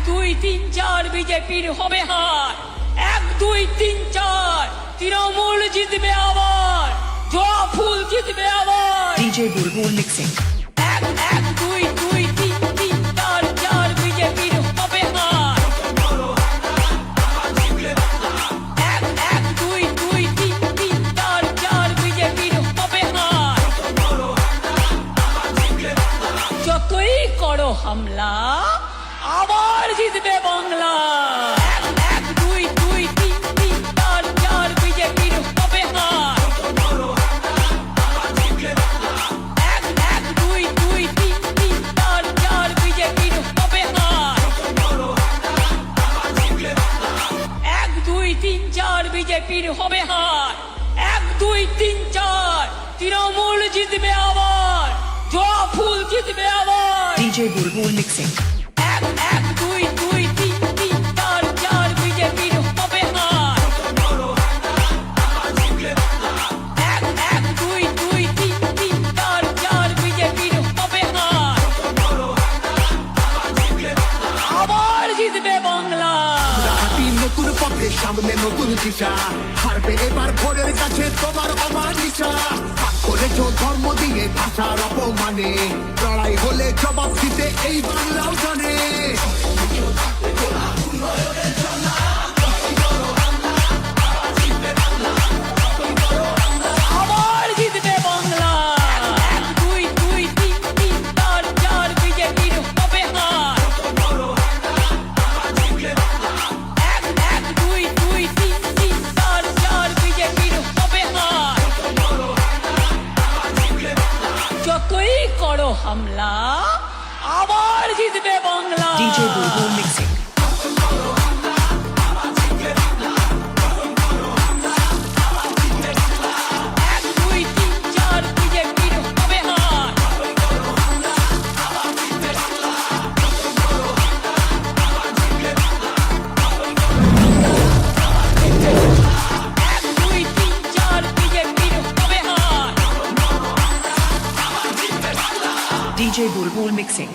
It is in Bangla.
দুই তিন চার বিজেপির হবে হার, 1 2 3 4 তৃণমূল জিতবে আবার, জোয়া ফুল জিতবে আবার। DJ Bulbul mixing. 1 1 2 2 3 3 4 4 বিজেপির হবে হার, 1 1 2 2 3 3 4 4 বিজেপির হবে হার। যতই করো হামলা আবার জিতবে বাংলা। 1 1 2 2 3 3 4 4 বিজেপির হবে হার, 1 1 2 2 3 3 4 4 বিজেপির হবে হার, 1 2 3 4 বিজেপির হবে হার, 1 2 3 4 তৃণমূল জিতবে আবার, জোয়া ফুল জিতবে আবার। DJ Bulbul mixing. 1 1 2 2 3 3 4 4 বিজেপির হবে হার, 1 1 2 2 3 3 4 4 বিজেপির হবে হার। আবার জিতবে বাংলা। হাঁটি নতুন পথে, সামনে নতুন দিশা, হারবে এবার ভোরের কাছে তোমার অমানিসা। ভাগ করেছ ধর্ম দিয়ে ভাষার অপমানে, লড়াই হলে জবাব দিতে এই বাংলাও জানে। আবার জিতবে বাংলা। 1 2 2 3 3 4 4 বিজেপির হবে হার, 1 1 2 2 3 3 4 4 বিজেপির হবে হার। যতই করো হামলা আবার জিতবে বাংলা। DJ Bulbul mixing. 1 2 3 4 বিজেপির হবে হার, 1 2 3 4 বিজেপির হবে হার। DJ Bulbul mixing.